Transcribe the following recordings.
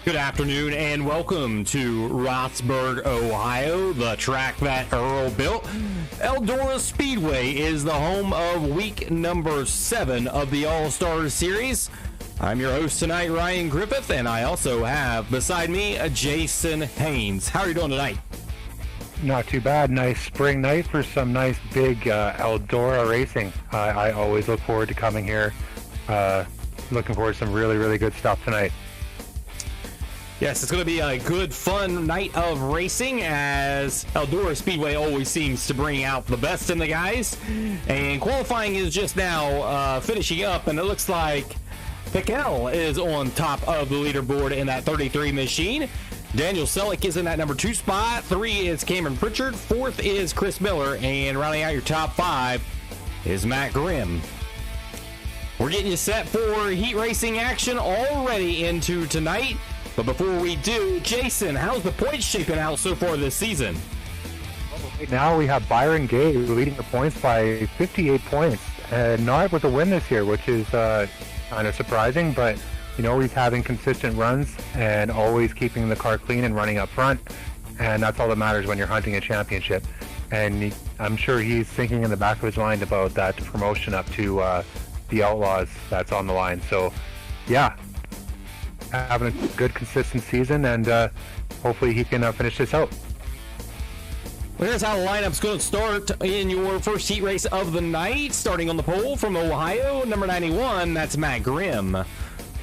Good afternoon and welcome to Roxburgh, Ohio, the track that Earl built. Eldora Speedway is the home of week number 7 of the All-Star Series. I'm your host tonight, Ryan Griffith, and I also have beside me Jason Haynes. How are you doing tonight? Not too bad. Nice spring night for some nice big Eldora racing. I always look forward to coming here. Looking forward to some really good stuff tonight. Yes, it's going to be a good, fun night of racing as Eldora Speedway always seems to bring out the best in the guys. And qualifying is just now finishing up, and it looks like Piquel is on top of the leaderboard in that 33 machine. Daniel Selleck is in that number 2 spot. 3 is Cameron Pritchard. 4th is Chris Miller. And rounding out your top 5 is Matt Grimm. We're getting you set for heat racing action already into tonight. But before we do, Jason, how's the points shaping out so far this season? Right now we have Byron Gay leading the points by 58 points. And not with a win this year, which is kind of surprising. But, you know, he's having consistent runs and always keeping the car clean and running up front. And that's all that matters when you're hunting a championship. And I'm sure he's thinking in the back of his mind about that promotion up to the Outlaws that's on the line. So, yeah. Having a good, consistent season, and hopefully he can finish this out. Well, here's how the lineup's going to start in your first heat race of the night. Starting on the pole from Ohio, number 91, that's Matt Grimm.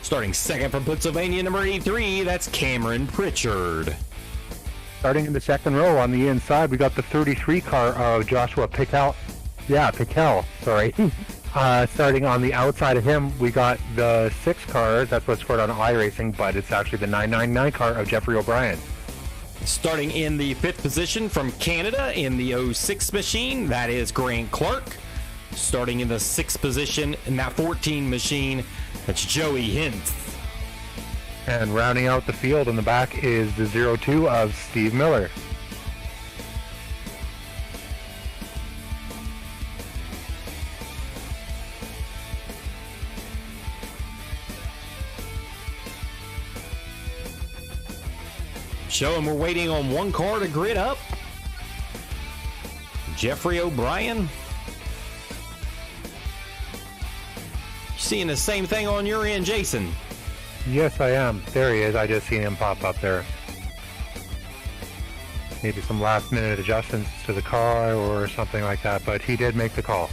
Starting second from Pennsylvania, number 83, that's Cameron Pritchard. Starting in the second row on the inside, we got the 33 car of Joshua Piquel. Yeah, Piquel, sorry. Starting on the outside of him, we got the 6 car. That's what's scored on iRacing, but it's actually the 999 car of Jeffrey O'Brien. Starting in the 5th position from Canada in the 06 machine, that is Grant Clark. Starting in the 6th position in that 14 machine, that's Joey Hintz. And rounding out the field in the back is the 02 of Steve Miller. Show him we're waiting on one car to grid up. Jeffrey O'Brien. Seeing the same thing on your end, Jason? Yes, I am. There he is. I just seen him pop up there. Maybe some last minute adjustments to the car or something like that, but he did make the call.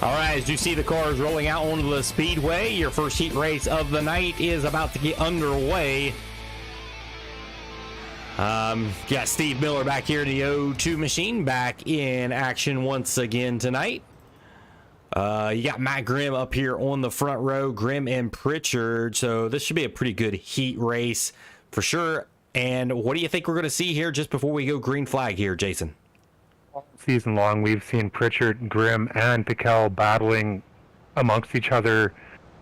All right, as you see the cars rolling out onto the speedway, your first heat race of the night is about to get underway. Got Steve Miller back here in the 02 machine, back in action once again tonight. You got Matt Grimm up here on the front row, Grimm and Pritchard. So this should be a pretty good heat race for sure. And what do you think we're going to see here just before we go green flag here, Jason? Season long, we've seen Pritchard, Grimm, and Piquel battling amongst each other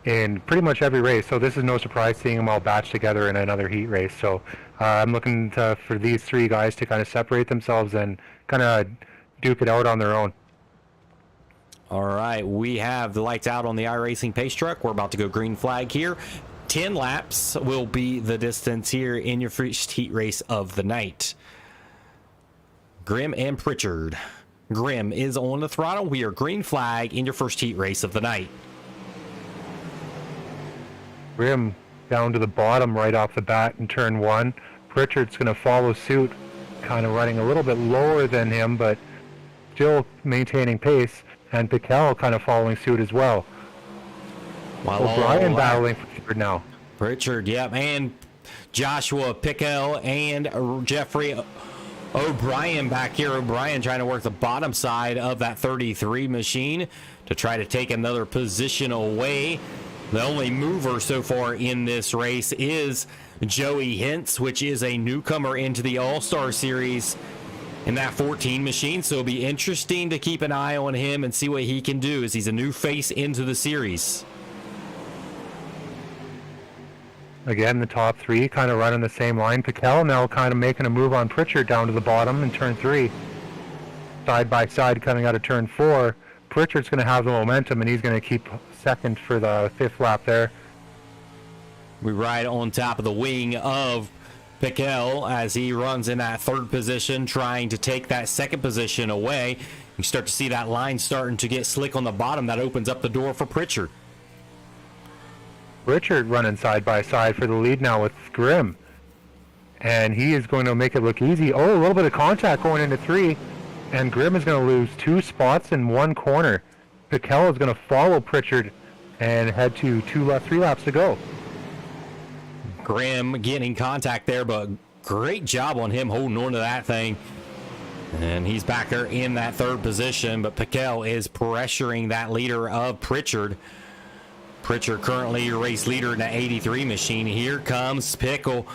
in pretty much every race. So this is no surprise seeing them all batch together in another heat race. So I'm looking for these 3 guys to kind of separate themselves and kind of duke it out on their own. All right, we have the lights out on the iRacing pace truck. We're about to go green flag here. 10 laps will be the distance here in your first heat race of the night. Grimm and Pritchard. Grimm is on the throttle. We are green flag in your first heat race of the night. Grimm down to the bottom right off the bat in turn 1. Pritchard's going to follow suit, kind of running a little bit lower than him, but still maintaining pace. And Piquel kind of following suit as well. O'Brien battling for Pritchard now. Pritchard, yep, and Joshua Piquel and Jeffrey O'Brien back here. O'Brien trying to work the bottom side of that 33 machine to try to take another position away. The only mover so far in this race is Joey Hintz, which is a newcomer into the All-Star Series in that 14 machine. So it'll be interesting to keep an eye on him and see what he can do as he's a new face into the series. Again, the top three kind of running the same line. Piquel now kind of making a move on Pritchard down to the bottom in turn 3. Side by side coming out of turn 4. Pritchard's going to have the momentum, and he's going to keep second for the 5th lap there. We ride on top of the wing of Piquel as he runs in that 3rd position, trying to take that 2nd position away. You start to see that line starting to get slick on the bottom. That opens up the door for Pritchard. Pritchard running side by side for the lead now with Grimm. And he is going to make it look easy. Oh, a little bit of contact going into 3. And Grimm is going to lose 2 spots in 1 corner. Piquel is going to follow Pritchard and head to 3 laps to go. Grimm getting contact there, but great job on him holding on to that thing. And he's back there in that 3rd position, but Piquel is pressuring that leader of Pritchard. Pritchard currently your race leader in the 83 machine. Here comes Piquel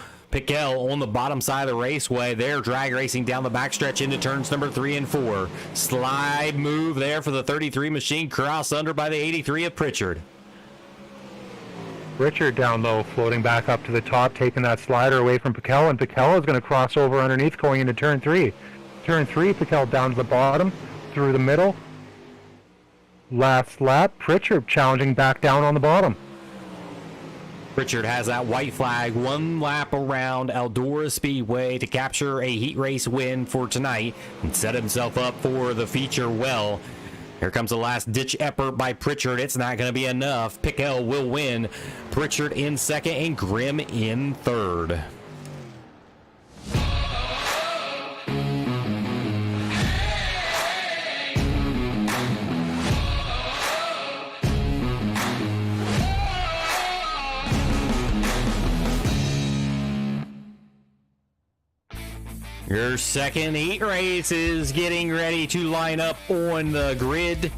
on the bottom side of the raceway. They're drag racing down the backstretch into turns number 3 and 4. Slide move there for the 33 machine. Cross under by the 83 of Pritchard. Pritchard down low, floating back up to the top, taking that slider away from Piquel, and Piquel is going to cross over underneath going into turn 3. Turn 3, Piquel down to the bottom, through the middle. Last lap, Pritchard challenging back down on the bottom. Pritchard has that white flag 1 lap around Eldora Speedway to capture a heat race win for tonight and set himself up for the feature well. Here comes the last ditch effort by Pritchard. It's not going to be enough. Piquel will win. Pritchard in 2nd and Grimm in 3rd. Your 2nd heat race is getting ready to line up on the grid.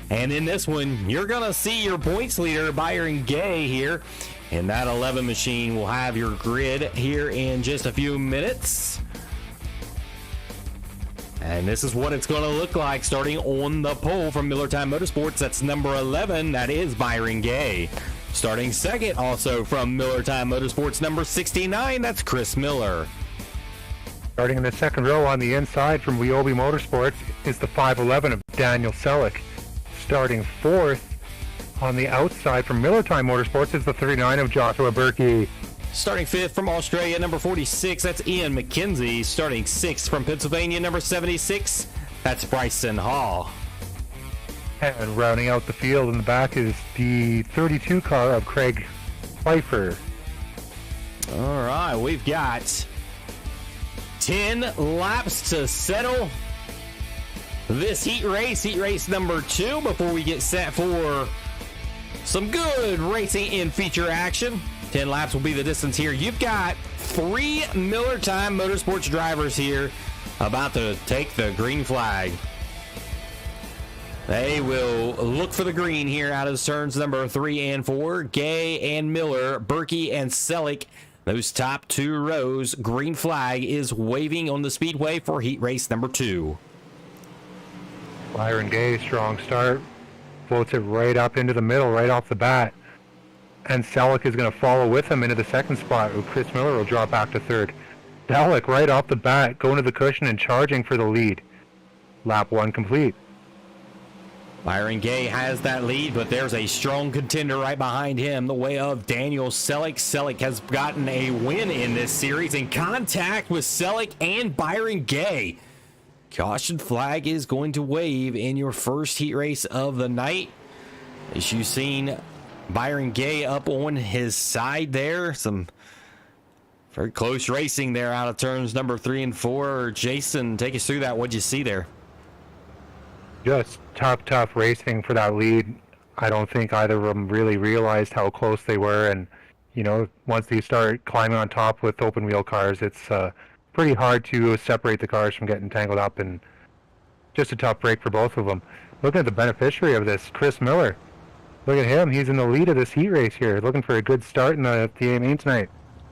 And in this one, you're going to see your points leader, Byron Gay, here. And that 11 machine will have your grid here in just a few minutes. And this is what it's going to look like starting on the pole from Miller Time Motorsports. That's number 11. That is Byron Gay. Starting 2nd also from Miller Time Motorsports, number 69. That's Chris Miller. Starting in the 2nd row on the inside from Wiobi Motorsports is the 511 of Daniel Selleck. Starting 4th on the outside from Miller Time Motorsports is the 39 of Joshua Berkey. Starting 5th from Australia, number 46, that's Ian McKenzie. Starting 6th from Pennsylvania, number 76, that's Bryson Hall. And rounding out the field in the back is the 32 car of Craig Pfeiffer. All right, we've got 10 laps to settle this heat race number 2, before we get set for some good racing in feature action. 10 laps will be the distance here. You've got 3 Miller Time Motorsports drivers here about to take the green flag. They will look for the green here out of turns number 3 and 4. Gay and Miller, Berkey and Selleck. Those top 2 rows, green flag is waving on the speedway for heat race number 2. Byron Gay, strong start. Floats it right up into the middle, right off the bat. And Selleck is going to follow with him into the 2nd spot. Chris Miller will drop back to 3rd. Selleck right off the bat, going to the cushion and charging for the lead. Lap 1 complete. Byron Gay has that lead, but there's a strong contender right behind him, the way of Daniel Selleck. Selleck has gotten a win in this series in contact with Selleck and Byron Gay. Caution flag is going to wave in your first heat race of the night. As you've seen Byron Gay up on his side there. Some very close racing there out of turns number 3 and 4. Jason, take us through that. What'd you see there? Just tough racing for that lead. I don't think either of them really realized how close they were, and you know, once they start climbing on top with open wheel cars, it's pretty hard to separate the cars from getting tangled up, and just a tough break for both of them. Look at the beneficiary of this, Chris Miller. Look at him, he's in the lead of this heat race here, looking for a good start in the main tonight.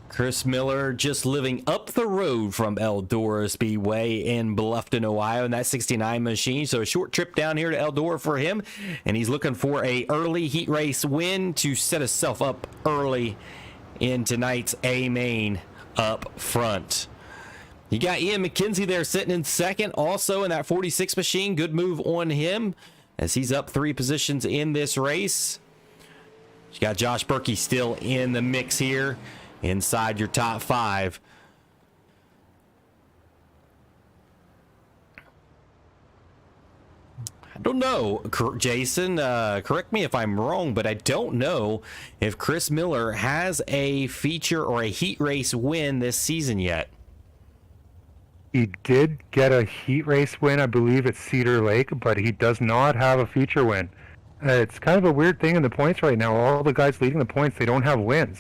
Chris Miller just living up the road from Eldora Speedway in Bluffton, Ohio, in that 69 machine. So a short trip down here to Eldora for him, and he's looking for a early heat race win to set himself up early in tonight's A main up front. You got Ian McKenzie there sitting in second, also in that 46 machine. Good move on him as he's up 3 positions in this race. You got Josh Berkey still in the mix here inside your top 5. I don't know, Jason, correct me if I'm wrong, but I don't know if Chris Miller has a feature or a heat race win this season yet. He did get a heat race win, I believe, at Cedar Lake, but he does not have a feature win. It's kind of a weird thing in the points right now. All the guys leading the points, they don't have wins.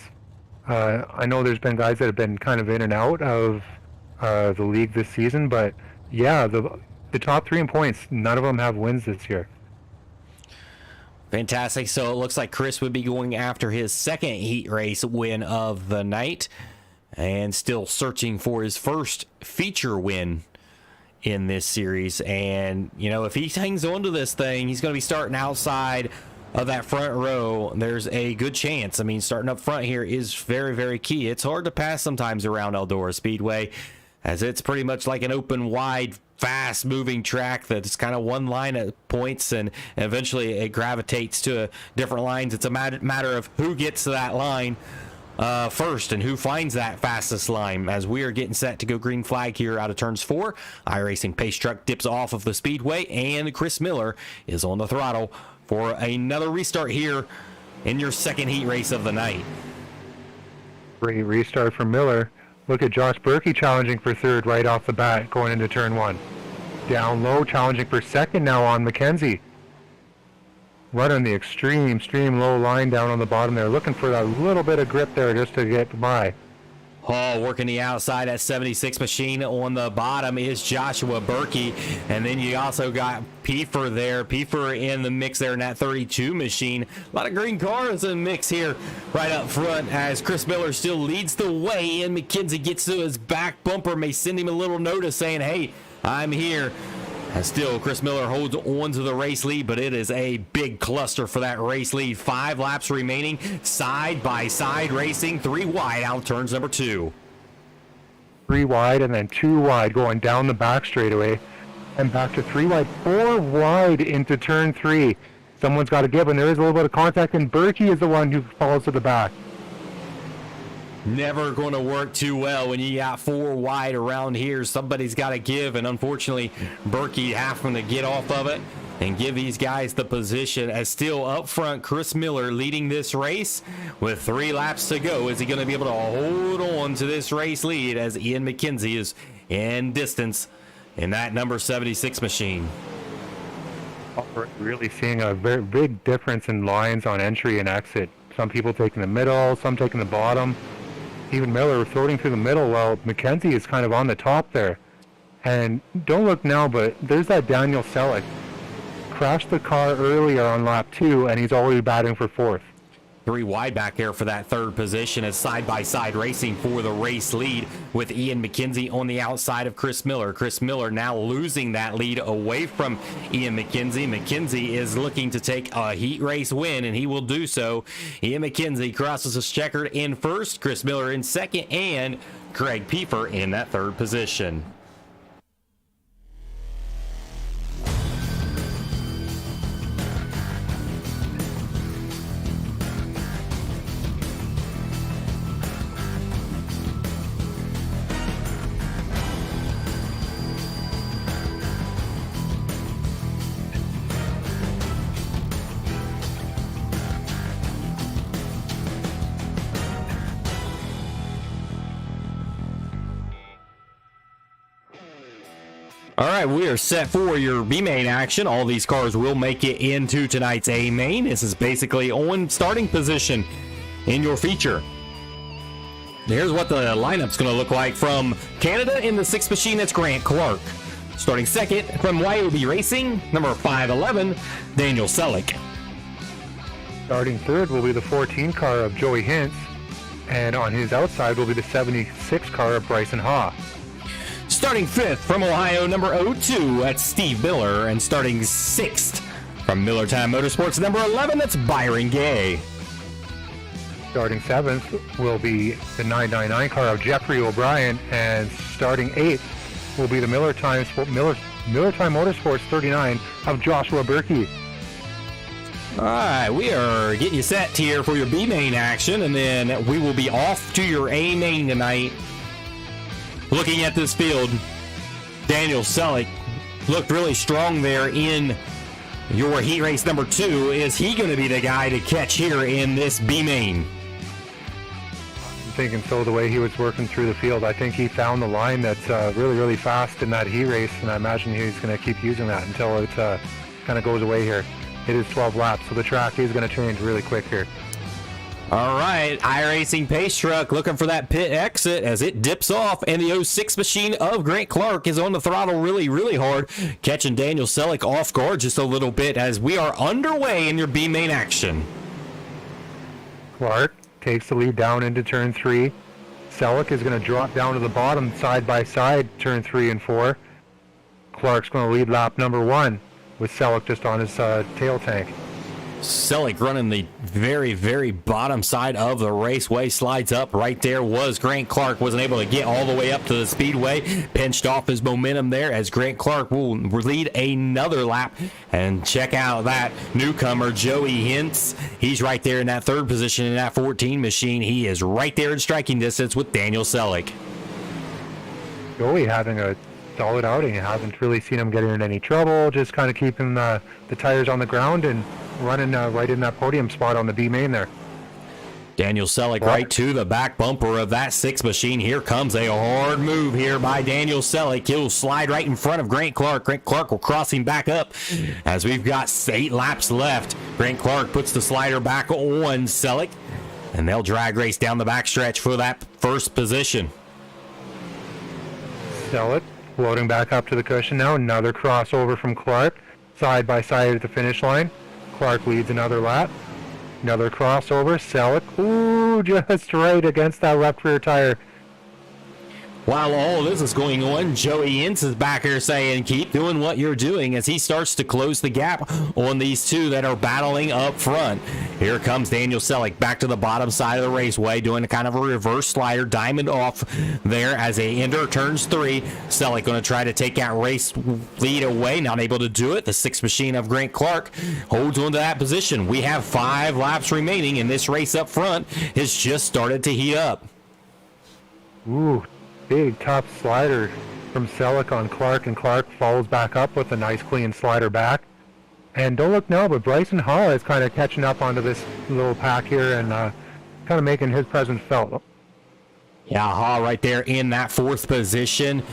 I know there's been guys that have been kind of in and out of the league this season, but yeah, the top 3 in points, none of them have wins this year. Fantastic. So it looks like Chris would be going after his second heat race win of the night, and still searching for his first feature win in this series. And, you know, if he hangs on to this thing, he's going to be starting outside of that front row. There's a good chance. I mean, starting up front here is very, very key. It's hard to pass sometimes around Eldora Speedway, as it's pretty much like an open, wide, fast-moving track that's kind of one line at points, and eventually it gravitates to different lines. It's a matter of who gets to that line first and who finds that fastest line, as we are getting set to go green flag here out of turns 4. iRacing Pace Truck dips off of the speedway, and Chris Miller is on the throttle for another restart here in your second heat race of the night. Great restart for Miller. Look at Josh Berkey challenging for third right off the bat going into turn 1. Down low, challenging for second now on McKenzie. Running the extreme low line down on the bottom there, looking for that little bit of grip there just to get by. Oh, working the outside at 76 machine. On the bottom is Joshua Berkey, and then you also got Piefer there. Piefer in the mix there in that 32 machine. A lot of green cars in the mix here right up front, as Chris Miller still leads the way, and McKenzie gets to his back bumper, may send him a little notice saying, hey, I'm here. And still, Chris Miller holds on to the race lead, but it is a big cluster for that race lead. 5 laps remaining, side-by-side racing, 3 wide out turns number 2. 3 wide and then 2 wide going down the back straightaway. And back to 3 wide, 4 wide into turn 3. Someone's got to give, and there is a little bit of contact, and Berkey is the one who falls to the back. Never going to work too well when you got 4 wide around here. Somebody's got to give, and unfortunately Berkey having to get off of it and give these guys the position. As still up front, Chris Miller leading this race with 3 laps to go. Is he going to be able to hold on to this race lead as Ian McKenzie is in distance in that number 76 machine? We're really seeing a very big difference in lines on entry and exit. Some people taking the middle, some taking the bottom. Even Miller sorting through the middle, while McKenzie is kind of on the top there. And don't look now, but there's that Daniel Selleck. Crashed the car earlier on lap 2, and he's already batting for 4th. 3 wide back there for that 3rd position, as side-by-side racing for the race lead with Ian McKenzie on the outside of Chris Miller. Chris Miller now losing that lead away from Ian McKenzie. McKenzie is looking to take a heat race win, and he will do so. Ian McKenzie crosses his checkered in first, Chris Miller in second, and Craig Piefer in that 3rd position. All right, we are set for your B main action. All these cars will make it into tonight's A main. This is basically on starting position in your feature. Here's what the lineup's going to look like from Canada. In the 6th machine, it's Grant Clark. Starting second from YOB Racing, number 511, Daniel Selleck. Starting third will be the 14 car of Joey Hintz, and on his outside will be the 76 car of Bryson Haw. Starting 5th from Ohio, number 02, that's Steve Miller. And starting 6th from Miller Time Motorsports, number 11, that's Byron Gay. Starting 7th will be the 999 car of Jeffrey O'Brien, and starting 8th will be the Miller Time Motorsports 39 of Joshua Berkey. All right, we are getting you set here for your B main action, and then we will be off to your A main tonight. Looking at this field, Daniel Selleck looked really strong there in your heat race number 2. Is he going to be the guy to catch here in this B main? I'm thinking so, the way he was working through the field. I think he found the line that's really, really fast in that heat race, and I imagine he's going to keep using that until it kind of goes away here. It is 12 laps, so the track is going to change really quick here. All right, iRacing Pace Truck looking for that pit exit as it dips off, and the 06 machine of Grant Clark is on the throttle really, really hard, catching Daniel Selleck off guard just a little bit as we are underway in your B main action. Clark takes the lead down into turn 3. Selleck is going to drop down to the bottom side by side, turn 3 and 4. Clark's going to lead lap number 1 with Selleck just on his tail tank. Selleck running the very, very bottom side of the raceway. Slides up right there was Grant Clark. Wasn't able to get all the way up to the speedway. Pinched off his momentum there as Grant Clark will lead another lap. And check out that newcomer, Joey Hintz. He's right there in that 3rd position in that 14 machine. He is right there in striking distance with Daniel Selleck. Joey having a solid outing. I haven't really seen him getting in any trouble. Just kind of keeping the tires on the ground and running right in that podium spot on the B main there. Daniel Selleck right to the back bumper of that 6 machine. Here comes a hard move here by Daniel Selleck. He'll slide right in front of Grant Clark. Grant Clark will cross him back up as we've got 8 laps left. Grant Clark puts the slider back on Selleck, and they'll drag race down the backstretch for that 1st position. Selleck floating back up to the cushion now. Another crossover from Clark. Side by side at the finish line. Clark leads another lap. Another crossover. Selleck, ooh, just right against that left rear tire. While all this is going on, Joey Ince is back here saying, keep doing what you're doing, as he starts to close the gap on these 2 that are battling up front. Here comes Daniel Selleck back to the bottom side of the raceway, doing a kind of a reverse slider, diamond off there as they enter turns 3. Selleck going to try to take that race lead away, not able to do it. The 6 machine of Grant Clark holds on to that position. We have 5 laps remaining, and this race up front has just started to heat up. Ooh. Big top slider from Selleck on Clark, and Clark follows back up with a nice clean slider back. And don't look now, but Bryson Hall is kind of catching up onto this little pack here and kind of making his presence felt. Yeah, Hall right there in that 4th position.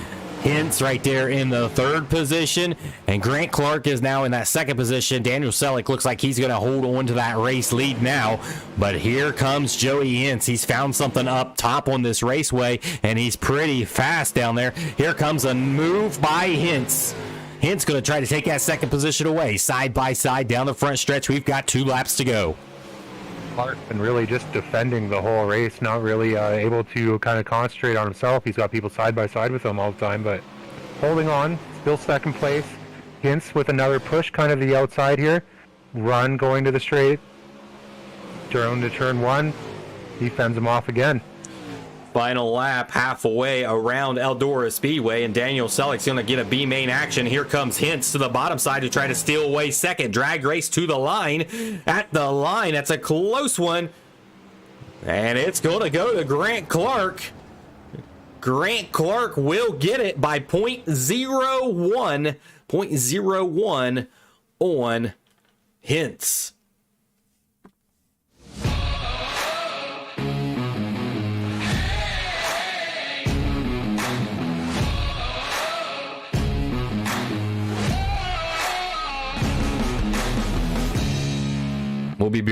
Hintz right there in the 3rd position, and Grant Clark is now in that 2nd position. Daniel Selleck looks like he's going to hold on to that race lead now, but here comes Joey Hintz. He's found something up top on this raceway, and he's pretty fast down there. Here comes a move by Hintz. Hintz going to try to take that 2nd position away. Side by side down the front stretch. We've got 2 laps to go. Clark been really just defending the whole race, not really able to kind of concentrate on himself. He's got people side by side with him all the time, but holding on, still 2nd place. Hintz with another push, kind of the outside here. Run going to the straight. Turn to turn 1. He fends him off again. Final lap halfway around Eldora Speedway, and Daniel Selleck's going to get a B main action. Here comes Hintz to the bottom side to try to steal away 2nd. Drag race to the line. At the line, that's a close one. And it's going to go to Grant Clark. Grant Clark will get it by 0.01. 0.01 on Hintz. We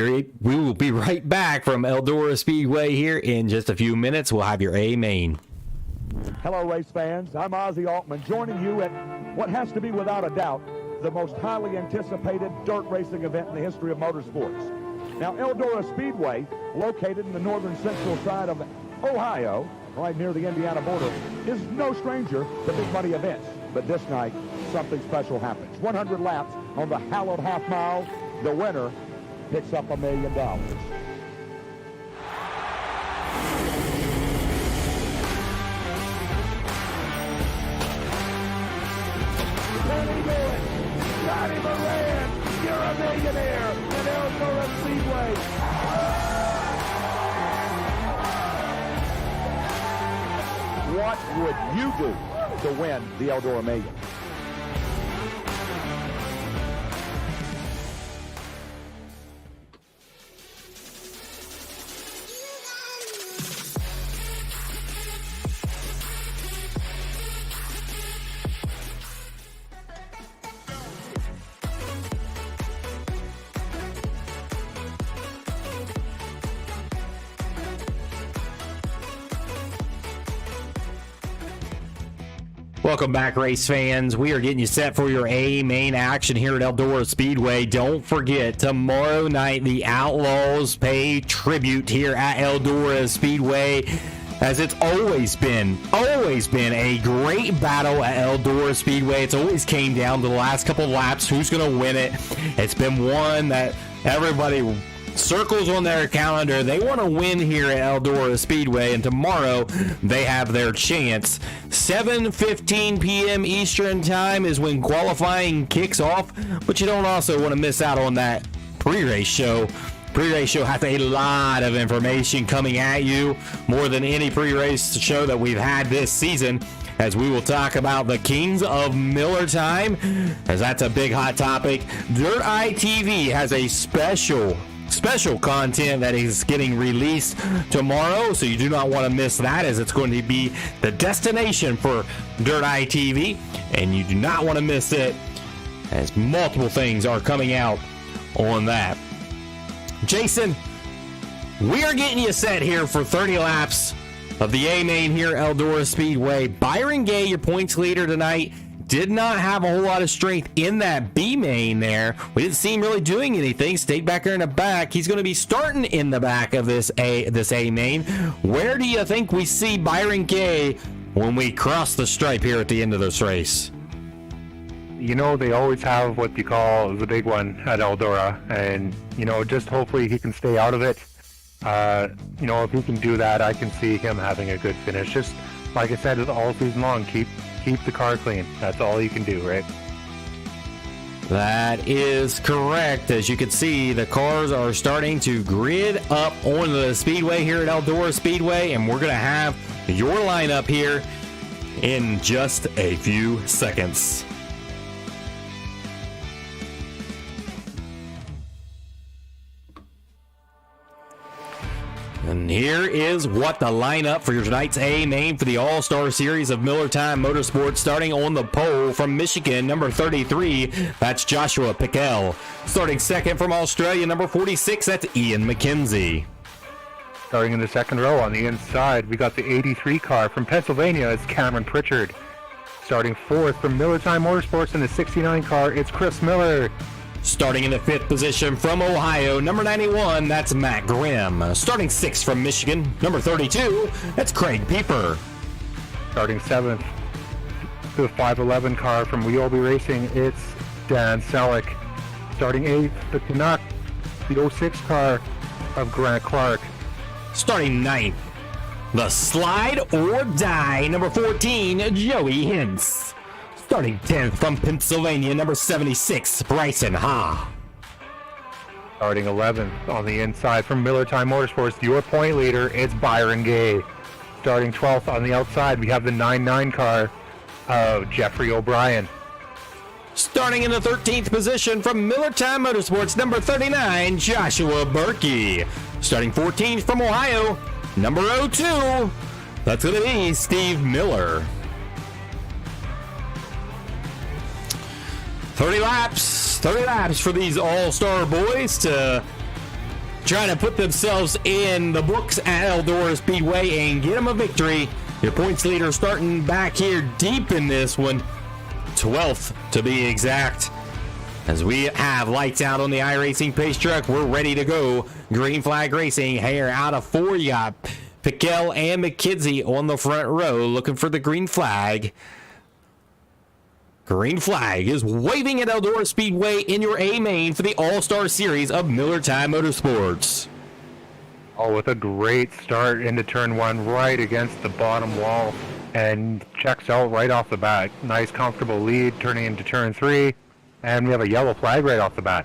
will be right back from Eldora Speedway here in just a few minutes. We'll have your A main. Hello, race fans. I'm Ozzy Altman, joining you at what has to be, without a doubt, the most highly anticipated dirt racing event in the history of motorsports. Now, Eldora Speedway, located in the northern central side of Ohio, right near the Indiana border, is no stranger to big money events. But this night, something special happens. 100 laps on the hallowed half mile. The winner picks up $1 million. what would you do to win the Eldora Million? Welcome back, race fans. We are getting you set for your A main action here at Eldora Speedway. Don't forget, tomorrow night, the Outlaws pay tribute here at Eldora Speedway, as it's always been a great battle at Eldora Speedway. It's always came down to the last couple laps, who's going to win it. It's been one that everybody circles on their calendar. They want to win here at Eldora Speedway, and tomorrow they have their chance. 7:15 p.m. Eastern time is when qualifying kicks off, but you don't also want to miss out on that pre-race show. Pre-race show has a lot of information coming at you, more than any pre-race show that we've had this season, as we will talk about the Kings of Miller Time, as that's a big hot topic. Dirt Eye TV has a special content that is getting released tomorrow, so you do not want to miss that, as it's going to be the destination for Dirt Eye TV, and you do not want to miss it, as multiple things are coming out on that. Jason, we are getting you set here for 30 laps of the A main here at Eldora Speedway. Byron Gay, your points leader tonight, did not have a whole lot of strength in that B main there. We didn't see him really doing anything. Stayed back there in the back. He's going to be starting in the back of this A main. Where do you think we see Byron Gay when we cross the stripe here at the end of this race? You know, they always have what you call the big one at Eldora, and, you know, just hopefully he can stay out of it. You know, if he can do that, I can see him having a good finish. Just like I said, all season long, keep the car clean. That's all you can do, right? That is correct. As you can see, the cars are starting to grid up on the speedway here at Eldora Speedway, and we're going to have your lineup here in just a few seconds. And here is what the lineup for your tonight's A main for the All-Star Series of Miller Time Motorsports. Starting on the pole from Michigan, number 33, that's Joshua Piquel. Starting second from Australia, number 46, that's Ian McKenzie. Starting in the second row on the inside, we got the 83 car from Pennsylvania, it's Cameron Pritchard. Starting fourth from Miller Time Motorsports in the 69 car, it's Chris Miller. Starting in the fifth position from Ohio, number 91, that's Matt Grimm. Starting sixth from Michigan, number 32, that's Craig Pieper. Starting seventh, the 511 car from Wheelby Racing, it's Dan Selleck. Starting eighth, the Canuck, the 06 car of Grant Clark. Starting ninth, the Slide or Die, number 14, Joey Hintz. Starting 10th from Pennsylvania, number 76, Bryson Ha. Starting 11th on the inside from Miller Time Motorsports, your point leader, it's Byron Gay. Starting 12th on the outside, we have the 99 car of Jeffrey O'Brien. Starting in the 13th position from Miller Time Motorsports, number 39, Joshua Berkey. Starting 14th from Ohio, number 02, that's going to be Steve Miller. 30 laps for these all-star boys to try to put themselves in the books at Eldora Speedway and get them a victory. Your points leader starting back here deep in this one, 12th to be exact. As we have lights out on the iRacing pace truck, we're ready to go. Green flag racing here out of 4. You got Piquel and McKenzie on the front row looking for the green flag. Green flag is waving at Eldora Speedway in your A main for the All-Star Series of Miller Time Motorsports. Oh, with a great start into turn one, right against the bottom wall, and checks out right off the bat. Nice, comfortable lead turning into turn 3, and we have a yellow flag right off the bat.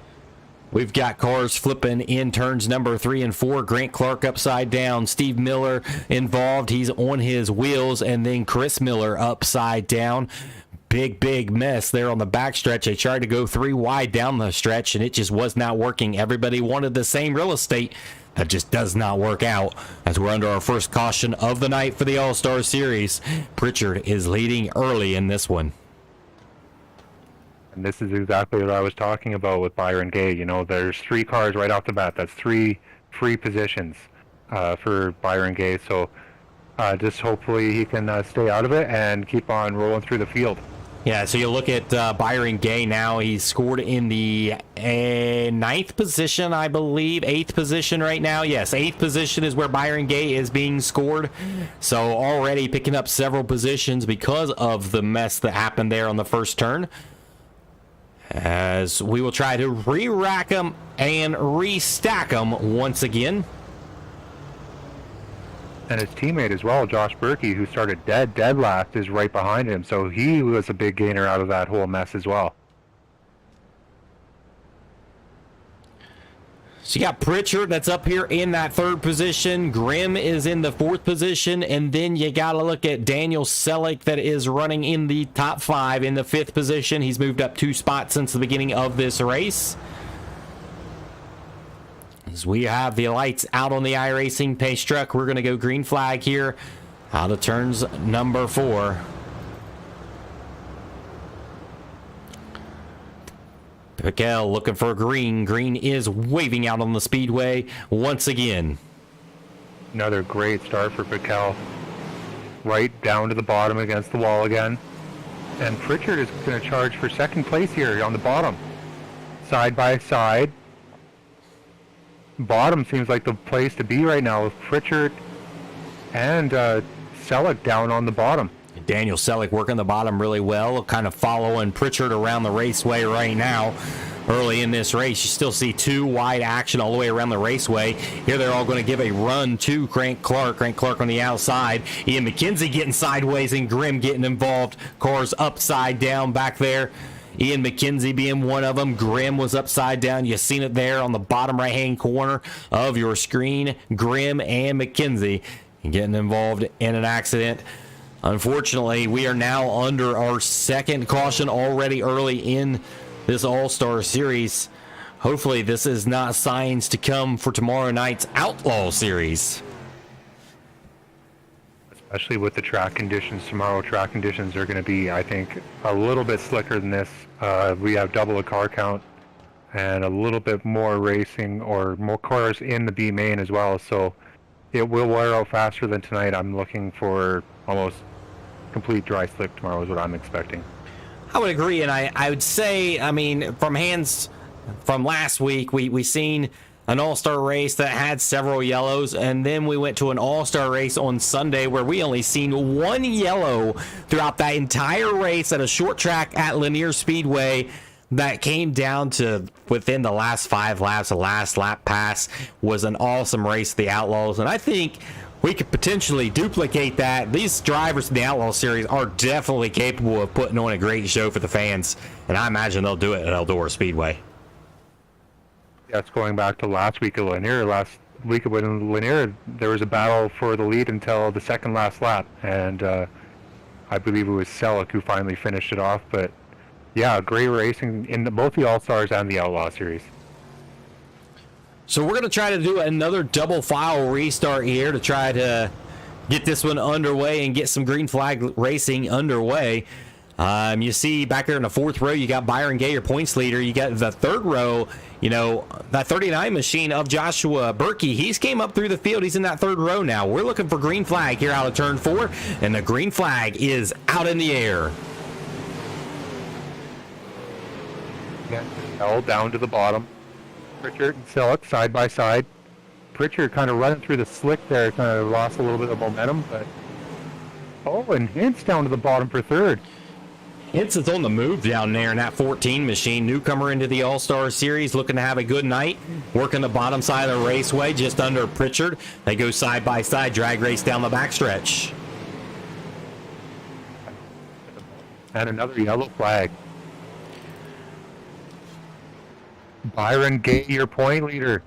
We've got cars flipping in turns number 3 and 4. Grant Clark upside down. Steve Miller involved. He's on his wheels. And then Chris Miller upside down. Big mess there on the backstretch. They tried to go 3 wide down the stretch, and it just was not working. Everybody wanted the same real estate. That just does not work out as we're under our first caution of the night for the All-Star Series. Pritchard is leading early in this one. And this is exactly what I was talking about with Byron Gay. You know, there's 3 cars right off the bat. That's 3 free positions for Byron Gay. So just hopefully he can stay out of it and keep on rolling through the field. Yeah, so you look at Byron Gay now. He's scored in the 9th position, I believe. 8th position right now. Yes, 8th position is where Byron Gay is being scored. So already picking up several positions because of the mess that happened there on the first turn. As we will try to re-rack them and restack them once again. And his teammate as well, Josh Berkey, who started dead last, is right behind him. So he was a big gainer out of that whole mess as well. So you got Pritchard that's up here in that 3rd position. Grimm is in the 4th position. And then you got to look at Daniel Selleck that is running in the top 5 in the 5th position. He's moved up 2 spots since the beginning of this race. As we have the lights out on the iRacing pace truck, we're going to go green flag here out of turns number 4. Piquel looking for green. Green is waving out on the speedway once again. Another great start for Piquel. Right down to the bottom against the wall again. And Pritchard is going to charge for 2nd place here on the bottom. Side by side. Bottom seems like the place to be right now with Pritchard and Selleck down on the bottom. Daniel Selleck working the bottom really well, kind of following Pritchard around the raceway right now. Early in this race, you still see 2 wide action all the way around the raceway. Here they're all going to give a run to Grant Clark. Grant Clark on the outside. Ian McKenzie getting sideways and Grimm getting involved. Cars upside down back there. Ian McKenzie being one of them. Grimm was upside down. You've seen it there on the bottom right-hand corner of your screen. Grimm and McKenzie getting involved in an accident. Unfortunately, we are now under our 2nd caution already early in this All-Star Series. Hopefully, this is not signs to come for tomorrow night's Outlaw Series. Especially with the track conditions. Tomorrow, track conditions are going to be, I think, a little bit slicker than this. We have double the car count and a little bit more racing or more cars in the B main as well. So it will wear out faster than tonight. I'm looking for almost complete dry slip tomorrow is what I'm expecting. I would agree, and I would say, I mean, from last week, we seen an all-star race that had several yellows, and then we went to an all-star race on Sunday where we only seen 1 yellow throughout that entire race at a short track at Lanier Speedway. That came down to within the last 5 laps. The last lap pass was an awesome race, the Outlaws, and I think we could potentially duplicate that. These drivers in the Outlaw Series are definitely capable of putting on a great show for the fans, and I imagine they'll do it at Eldora Speedway. That's going back to last week at Lanier. Last week at Lanier, there was a battle for the lead until the 2nd last lap, and I believe it was Selleck who finally finished it off. But yeah, great racing in both the All-Stars and the Outlaw Series. So we're going to try to do another double file restart here to try to get this one underway and get some green flag racing underway. You see back there in the 4th row, you got Byron Gay, your points leader. You got the 3rd row, you know, that 39 machine of Joshua Berkey. He's came up through the field. He's in that 3rd row now. We're looking for green flag here out of turn 4, and the green flag is out in the air. Yeah, all down to the bottom. Pritchard and Selleck side by side. Pritchard kind of running through the slick there, kind of lost a little bit of momentum, but and Hintz down to the bottom for 3rd. Hintz is on the move down there in that 14 machine. Newcomer into the All-Star Series, looking to have a good night. Working the bottom side of the raceway, just under Pritchard. They go side by side, drag race down the backstretch. And another yellow flag. Byron Gay, your point leader.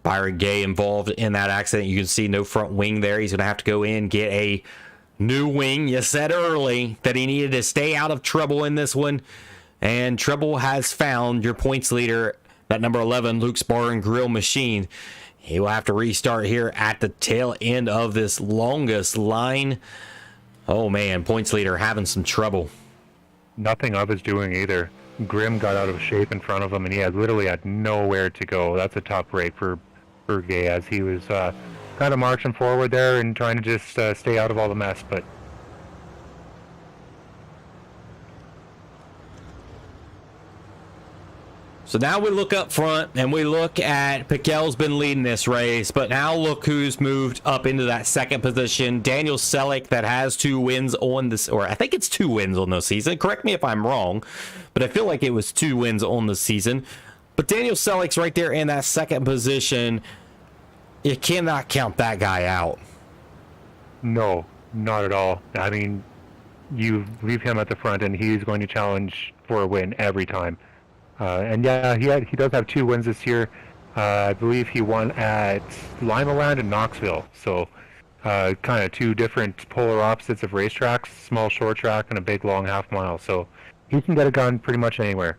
Byron Gay involved in that accident. You can see no front wing there. He's going to have to go in, get a new wing. You said early that he needed to stay out of trouble in this one. And trouble has found your points leader, that number 11, Luke's Bar and Grill Machine. He will have to restart here at the tail end of this longest line. Oh, man, points leader having some trouble. Nothing of his doing either. Grimm got out of shape in front of him, and he literally had nowhere to go. That's a tough break for Gay, as he was kind of marching forward there and trying to just stay out of all the mess. But so now we look up front and we look at Piquel's been leading this race, but now look who's moved up into that second position. Daniel Selick, that has 2 wins on this, or I think it's 2 wins on the season. Correct me if I'm wrong, but I feel like it was 2 wins on the season. But Daniel Selick's right there in that second position. You cannot count that guy out. no, not at all. I mean, you leave him at the front, and he's going to challenge for a win every time. And yeah, he does have 2 wins this year. I believe he won at Lima Land and Knoxville. So kind of 2 different polar opposites of racetracks, small short track and a big long half mile. So he can get it done pretty much anywhere.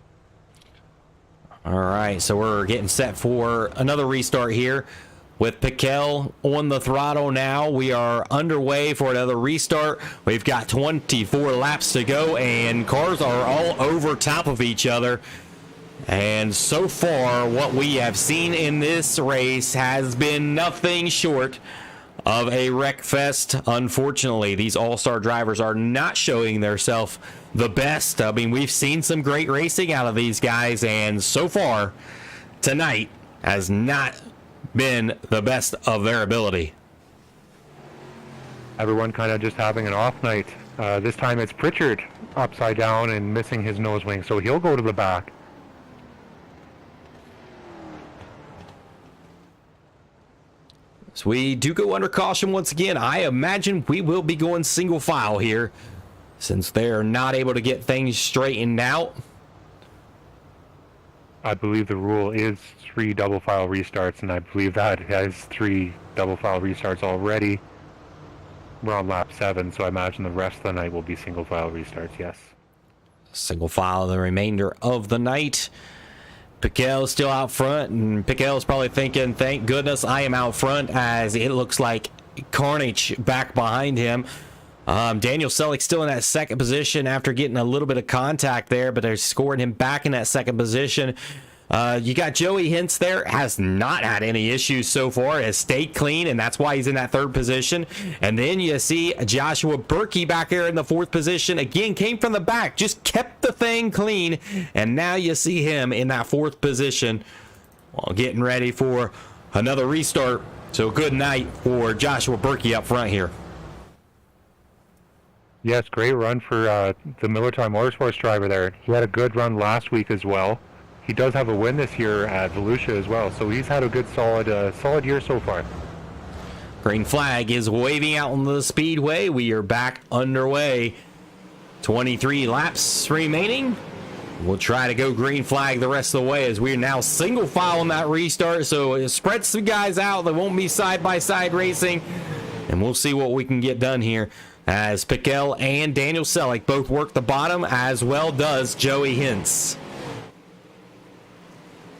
All right, so we're getting set for another restart here with Piquel on the throttle now. We are underway for another restart. We've got 24 laps to go, and cars are all over top of each other. And so far, what we have seen in this race has been nothing short of a wreck fest. Unfortunately, these all-star drivers are not showing themselves the best. I mean, we've seen some great racing out of these guys, and so far, tonight has not been the best of their ability. Everyone kind of just having an off night. This time it's Pritchard upside down and missing his nose wing, so he'll go to the back. So we do go under caution once again. I imagine we will be going single file here since they're not able to get things straightened out. I believe the rule is 3 double file restarts, and I believe that has 3 double file restarts already. We're on lap 7, so I imagine the rest of the night will be single file restarts, yes. Single file the remainder of the night. Piquel's still out front, and Piquel's probably thinking, thank goodness I am out front, as it looks like carnage back behind him. Daniel Selick still in that second position after getting a little bit of contact there, but they're scoring him back in that second position. You got Joey Hintz there, has not had any issues so far, has stayed clean, and that's why he's in that third position. And then you see Joshua Berkey back there in the fourth position. Again, came from the back, just kept the thing clean, and now you see him in that fourth position while getting ready for another restart. So good night for Joshua Berkey up front here. Yes, great run for the Miller Time Motorsports driver there. He had a good run last week as well. He does have a win this year at Volusia as well, so he's had a good solid year so far. Green flag is waving out on the Speedway. We are back underway. 23 laps remaining. We'll try to go green flag the rest of the way, as we're now single file on that restart, so it spreads some guys out. They won't be side-by-side racing, and we'll see what we can get done here, as Piquel and Daniel Selick both work the bottom, as well does Joey Hintz.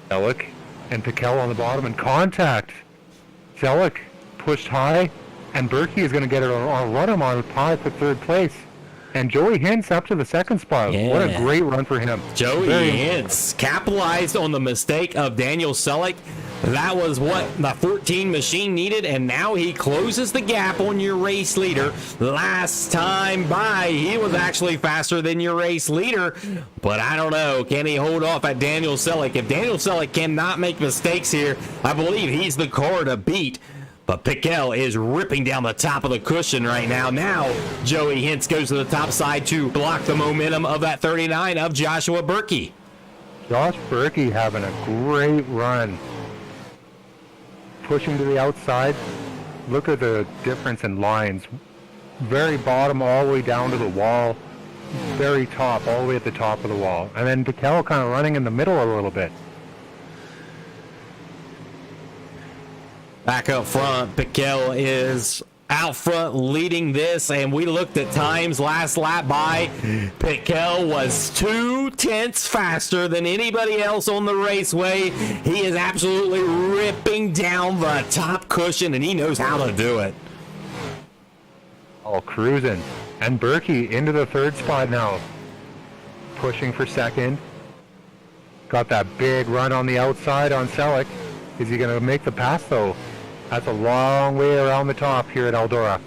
Selick and Piquel on the bottom in contact. Selick pushed high, and Berkey is going to get it on run him on tie for third place. And Joey Hintz up to the second spot. Yeah. What a great run for him. Joey Hintz capitalized on the mistake of Daniel Selick. That was what the 14 machine needed, and now he closes the gap on your race leader. Last time by, he was actually faster than your race leader, but I don't know. Can he hold off at Daniel Selick? If Daniel Selick cannot make mistakes here, I believe he's the car to beat. But Piquel is ripping down the top of the cushion right now. Now, Joey Hintz goes to the top side to block the momentum of that 39 of Joshua Berkey. Josh Berkey having a great run. Pushing to the outside. Look at the difference in lines. Very bottom all the way down to the wall. very top, all the way at the top of the wall. And then Piquel kind of running in the middle a little bit. Back up front, Piquel is out front leading this, and we looked at times last lap by. Piquel was 2/10 faster than anybody else on the raceway. He is absolutely ripping down the top cushion, and he knows how to do it. Oh, cruising. And Berkey into the third spot now. Pushing for second. Got that big run on the outside on Selleck. Is he going to make the pass, though? That's a long way around the top here at Eldora.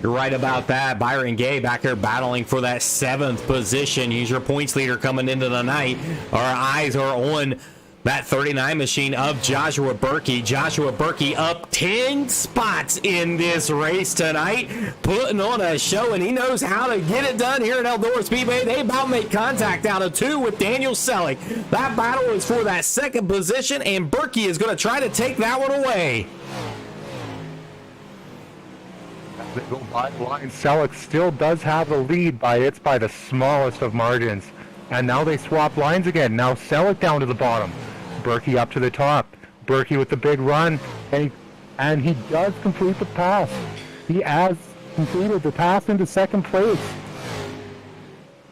You're right about that. Byron Gay back here battling for that 7th position. He's your points leader coming into the night. Our eyes are on that 39 machine of Joshua Berkey. Joshua Berkey up 10 spots in this race tonight, putting on a show, and he knows how to get it done here at Eldora Speedway. They about make contact out of 2 with Daniel Selleck. That battle is for that 2nd position, and Berkey is going to try to take that one away. They go by the line. Selleck still does have the lead by the smallest of margins. And now they swap lines again. Now Selleck down to the bottom. Berkey up to the top. Berkey with the big run. And he does complete the pass. He has completed the pass into 2nd place.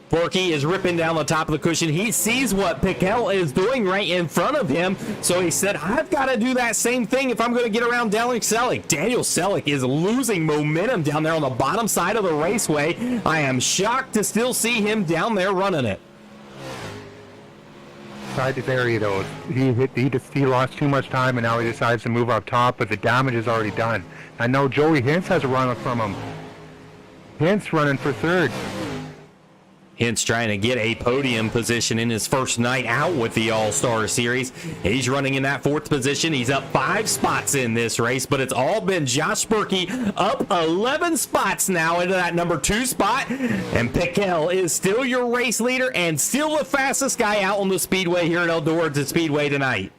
Berkey is ripping down the top of the cushion. He sees what Piquel is doing right in front of him, so he said, I've got to do that same thing if I'm going to get around Daniel Selleck. Daniel Selleck is losing momentum down there on the bottom side of the raceway. I am shocked to still see him down there running it. Side this area though, he lost too much time, and now he decides to move up top, but the damage is already done. I know Joey Hintz has a run from him. Hintz running for 3rd. Hintz trying to get a podium position in his first night out with the All-Star Series. He's running in that 4th position. He's up 5 spots in this race, but it's all been Josh Berkey up 11 spots now into that number 2 spot. And Piquel is still your race leader and still the fastest guy out on the Speedway here at Eldora Speedway tonight.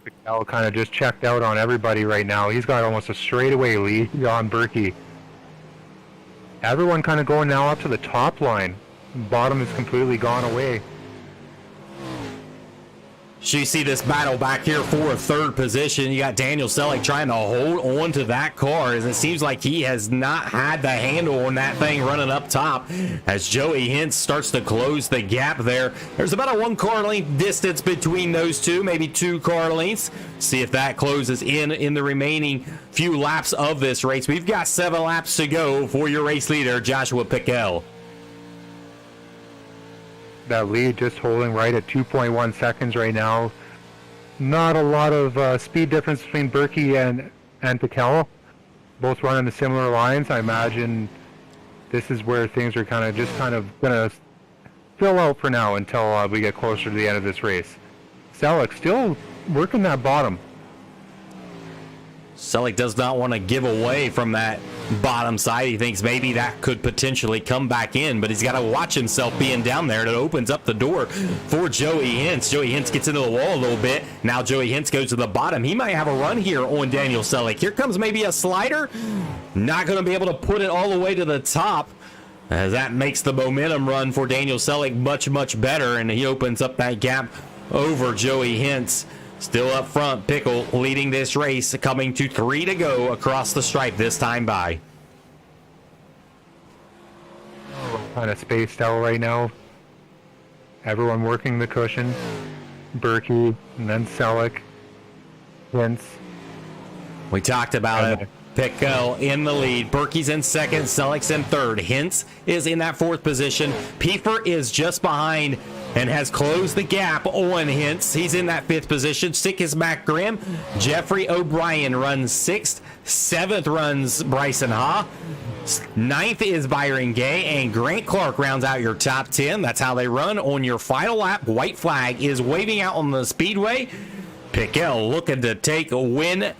Piquel kind of just checked out on everybody right now. He's got almost a straightaway lead on Berkey. Everyone kind of going now up to the top line. Bottom is completely gone away. So you see this battle back here for a 3rd position. You got Daniel Selleck trying to hold on to that car, as it seems like he has not had the handle on that thing running up top. As Joey Hintz starts to close the gap there. There's about a 1 car length distance between those two, maybe 2 car lengths. See if that closes in the remaining few laps of this race. We've got 7 laps to go for your race leader, Joshua Piquel. That lead just holding right at 2.1 seconds right now. Not a lot of speed difference between Berkey and Piquel. Both running the similar lines. I imagine this is where things are kind of going to fill out for now until we get closer to the end of this race. Selleck still working that bottom. Selleck does not want to give away from that bottom side. He thinks maybe that could potentially come back in, but he's got to watch himself being down there. It opens up the door for Joey Hintz. Joey Hintz gets into the wall a little bit. Now Joey Hintz goes to the bottom. He might have a run here on Daniel Selleck. Here comes maybe a slider. Not going to be able to put it all the way to the top, as that makes the momentum run for Daniel Selleck much, much better, and he opens up that gap over Joey Hintz. Still up front, Pickle leading this race, coming to 3 to go across the stripe this time by. Kind of spaced out right now. Everyone working the cushion. Berkey, and then Selleck, Hintz. We talked about it. Piquel in the lead. Berkey's in 2nd. Selleck's in 3rd. Hintz is in that 4th position. Piefer is just behind and has closed the gap on Hintz. He's in that 5th position. 6th is Matt Grimm. Jeffrey O'Brien runs 6th. 7th runs Bryson Ha. 9th is Byron Gay, and Grant Clark rounds out your top 10. That's how they run on your final lap. White flag is waving out on the Speedway. Piquel looking to take a win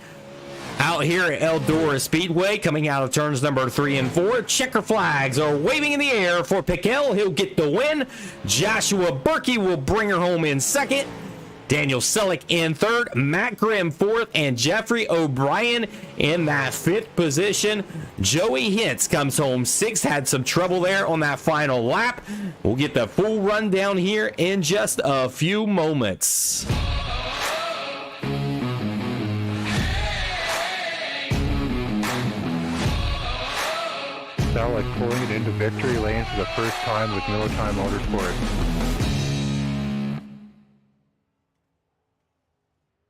out here at Eldora Speedway, coming out of turns number 3 and 4. Checker flags are waving in the air for Piquel. He'll get the win. Joshua Berkey will bring her home in 2nd. Daniel Selleck in third, Matt Grimm fourth, and Jeffrey O'Brien in that fifth position. Joey Hintz comes home sixth, had some trouble there on that final lap. We'll get the full rundown here in just a few moments. Selleck pulling it into victory lane for the first time with Miller Time Motorsports.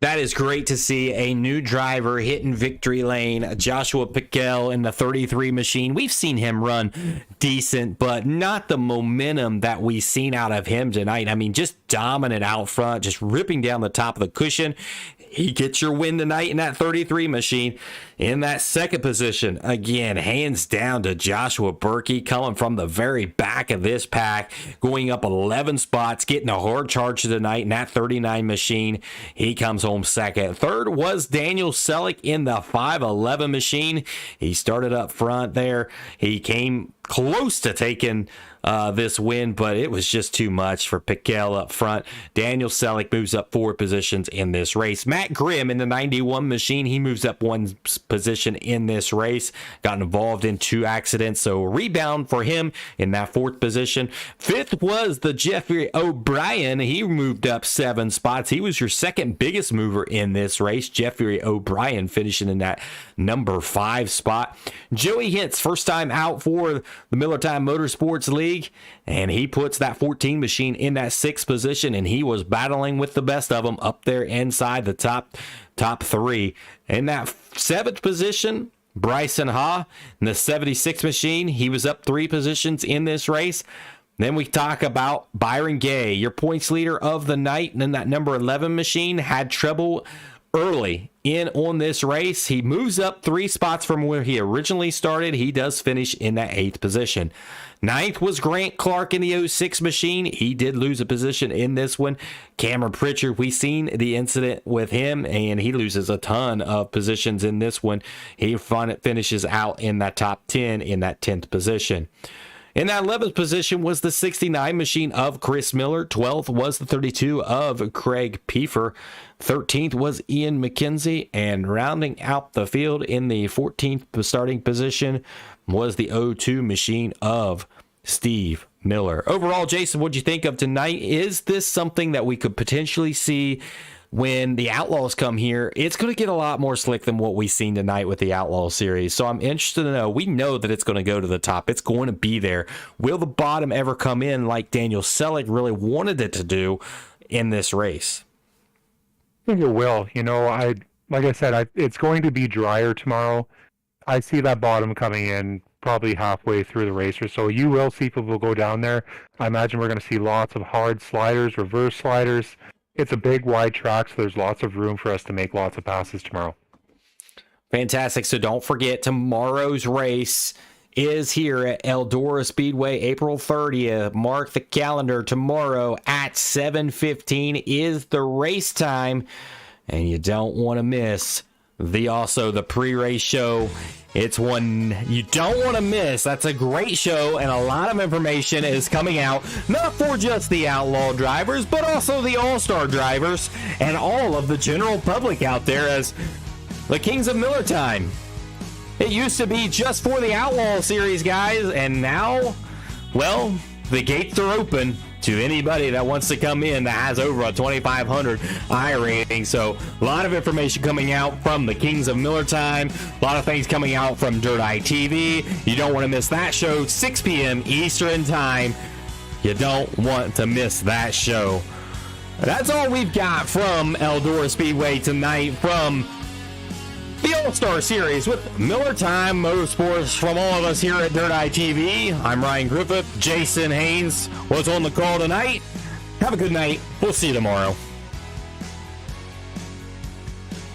That is great to see a new driver hitting victory lane. Joshua Piquel in the 33 machine. We've seen him run decent, but not the momentum that we've seen out of him tonight. I mean, just dominant out front, just ripping down the top of the cushion. He gets your win tonight in that 33 machine. In that second position, again, hands down to Joshua Berkey, coming from the very back of this pack, going up 11 spots, getting a hard charge tonight in that 39 machine. He comes home second. Third was Daniel Selleck in the 511 machine. He started up front there. He came close to taking this win, but it was just too much for Piquel up front. Daniel Selleck moves up 4 positions in this race. Matt Grimm in the 91 machine, he moves up 1 position in this race. Got involved in 2 accidents, so rebound for him in that 4th position. 5th was the Jeffrey O'Brien. He moved up 7 spots. He was your second biggest mover in this race. Jeffrey O'Brien finishing in that number 5 spot. Joey Hintz, first time out for the Miller Time Motorsports League, and he puts that 14 machine in that 6th position, and he was battling with the best of them up there inside the top 3. In that 7th position, Bryson Ha in the 76 machine, he was up 3 positions in this race. Then we talk about Byron Gay, your points leader of the night, and in that number 11 machine, had trouble early in on this race. He moves up 3 spots from where he originally started. He does finish in that 8th position. 9th was Grant Clark in the 06 machine. He did lose a position in this one. Cameron Pritchard, we've seen the incident with him, and he loses a ton of positions in this one. He finishes out in that top 10 in that 10th position. In that 11th position was the 69 machine of Chris Miller. 12th was the 32 of Craig Piefer. 13th was Ian McKenzie. And rounding out the field in the 14th starting position was the 02 machine of Steve Miller. Overall, Jason, what'd you think of tonight? Is this something that we could potentially see when the Outlaws come here? It's going to get a lot more slick than what we've seen tonight with the Outlaw series. So I'm interested to know. We know that it's going to go to the top. It's going to be there. Will the bottom ever come in like Daniel Selleck really wanted it to do in this race? I think it will. You know, like I said, it's going to be drier tomorrow. I see that bottom coming in probably halfway through the race or so. You will see people go down there. I imagine we're going to see lots of hard sliders, reverse sliders. It's a big, wide track, so there's lots of room for us to make lots of passes tomorrow. Fantastic. So don't forget, tomorrow's race is here at Eldora Speedway, April 30th. Mark the calendar. Tomorrow at 7:15 is the race time, and you don't want to miss the pre-race show. It's one you don't want to miss. That's a great show, and a lot of information is coming out, not for just the Outlaw drivers, but also the All-Star drivers and all of the general public out there as the Kings of Miller Time. It used to be just for the Outlaw series, guys, and now, well, the gates are open to anybody that wants to come in that has over a 2,500 I rating. So a lot of information coming out from the Kings of Miller Time. A lot of things coming out from Dirt Eye TV. You don't want to miss that show, 6 p.m. Eastern Time. You don't want to miss that show. That's all we've got from Eldora Speedway tonight from the All-Star Series with Miller Time Motorsports. From all of us here at Dirt Eye TV, I'm Ryan Griffith. Jason Haynes was on the call tonight. Have a good night. We'll see you tomorrow.